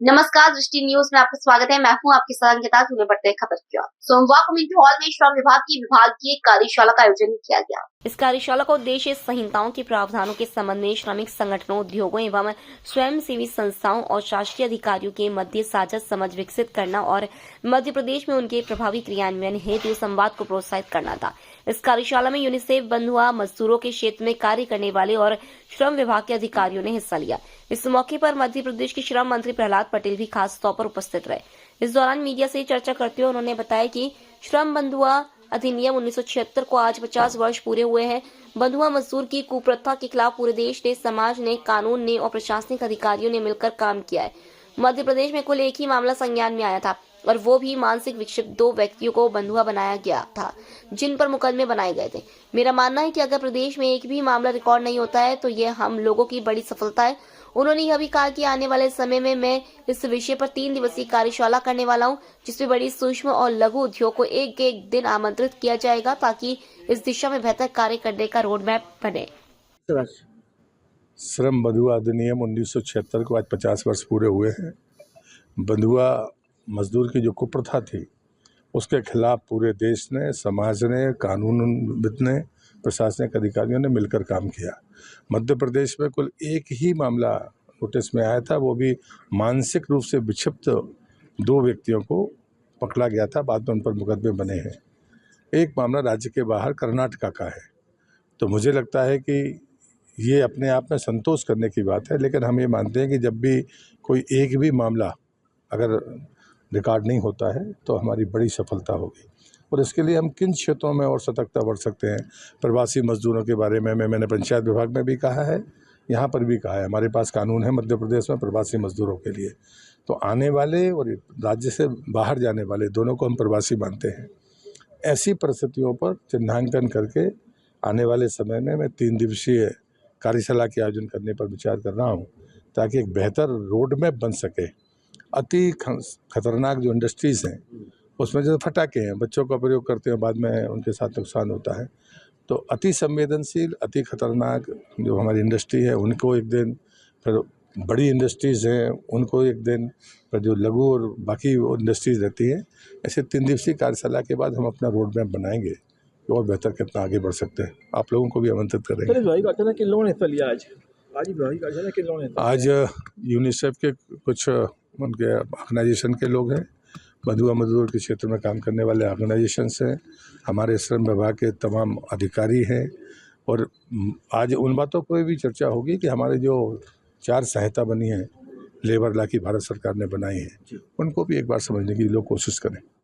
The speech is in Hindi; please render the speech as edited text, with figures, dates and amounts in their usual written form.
नमस्कार, दृष्टि न्यूज में आपका स्वागत है। मैं हूं आपके साथ अंकिता। सुने बढ़ते हैं खबर की ओर। सोमवार को मिंटो हॉल में श्रम विभाग की विभागीय कार्यशाला का आयोजन किया गया। इस कार्यशाला का उद्देश्य संहिताओं के प्रावधानों के संबंध में श्रमिक संगठनों, उद्योगों एवं स्वयंसेवी संस्थाओं और शासकीय अधिकारियों के मध्य साझा समझ विकसित करना और मध्य प्रदेश में उनके प्रभावी क्रियान्वयन हेतु संवाद को प्रोत्साहित करना था। इस कार्यशाला में यूनिसेफ बंधुआ मजदूरों के क्षेत्र में कार्य करने वाले और श्रम विभाग के अधिकारियों ने हिस्सा लिया। इस मौके पर मध्य प्रदेश के श्रम मंत्री प्रहलाद पटेल भी खास तौर पर उपस्थित रहे। इस दौरान मीडिया से चर्चा करते हुए उन्होंने बताया कि श्रम बंधुआ अधिनियम 1976 को आज 50 वर्ष पूरे हुए हैं। बंधुआ मजदूर की कुप्रथा के खिलाफ पूरे देश ने, समाज ने, कानून ने और प्रशासनिक अधिकारियों ने मिलकर काम किया है। मध्य प्रदेश में कुल एक ही मामला संज्ञान में आया था और वो भी मानसिक विक्षिप्त 2 व्यक्तियों को बंधुआ बनाया गया था, जिन पर मुकदमे बनाए गए थे। मेरा मानना है कि अगर प्रदेश में एक भी मामला रिकॉर्ड नहीं होता है तो यह हम लोगों की बड़ी सफलता है। उन्होंने यह भी कहा कि आने वाले समय में मैं इस विषय पर 3 दिवसीय कार्यशाला करने वाला हूं, जिसमें बड़ी सूक्ष्म और लघु उद्योग को एक दिन आमंत्रित किया जाएगा ताकि इस दिशा में बेहतर कार्य करने का रोड मैप बने। श्रम बंधुआ अधिनियम 1976 को आज 50 वर्ष पूरे हुए हैं। बंधुआ मजदूर की जो कुप्रथा थी उसके खिलाफ पूरे देश ने, समाज ने, कानूनविद ने, प्रशासनिक अधिकारियों ने मिलकर काम किया। मध्य प्रदेश में कुल एक ही मामला नोटिस में आया था, वो भी मानसिक रूप से विक्षिप्त 2 व्यक्तियों को पकड़ा गया था। बाद में उन पर मुकदमे बने हैं। एक मामला राज्य के बाहर कर्नाटका का है। तो मुझे लगता है कि ये अपने आप में संतोष करने की बात है, लेकिन हम ये मानते हैं कि जब भी कोई एक भी मामला अगर रिकॉर्ड नहीं होता है तो हमारी बड़ी सफलता होगी। और इसके लिए हम किन क्षेत्रों में और सतर्कता बढ़ सकते हैं। प्रवासी मजदूरों के बारे में मैंने पंचायत विभाग में भी कहा है, यहाँ पर भी कहा है। हमारे पास कानून है मध्य प्रदेश में प्रवासी मजदूरों के लिए। तो आने वाले और राज्य से बाहर जाने वाले दोनों को हम प्रवासी मानते हैं। ऐसी परिस्थितियों पर चिन्हांकन करके आने वाले समय में मैं 3 दिवसीय कार्यशाला के आयोजन करने पर विचार कर रहा हूँ, ताकि एक बेहतर रोड मैप बन सके। अति खतरनाक जो इंडस्ट्रीज़ हैं उसमें जो फटाके हैं, बच्चों का प्रयोग करते हैं, बाद में उनके साथ नुकसान होता है। तो अति संवेदनशील, अति खतरनाक जो हमारी इंडस्ट्री है उनको एक दिन, फिर बड़ी इंडस्ट्रीज़ हैं उनको एक दिन, फिर जो लघु और बाकी इंडस्ट्रीज़ रहती हैं। ऐसे 3 दिवसीय कार्यशाला के बाद हम अपना रोड मैप बनाएंगे और बेहतर कितना आगे बढ़ सकते हैं। आप लोगों को भी आमंत्रित करेंगे। आज यूनिसेफ के कुछ उनके ऑर्गेनाइजेशन के लोग हैं, बंधुआ मजदूर के क्षेत्र में काम करने वाले ऑर्गेनाइजेशंस हैं, हमारे श्रम विभाग के तमाम अधिकारी हैं। और आज उन बातों पर भी चर्चा होगी कि हमारे जो 4 संहिता बनी है लेबर लॉ की, भारत सरकार ने बनाई है, उनको भी एक बार समझने की लोग कोशिश करें।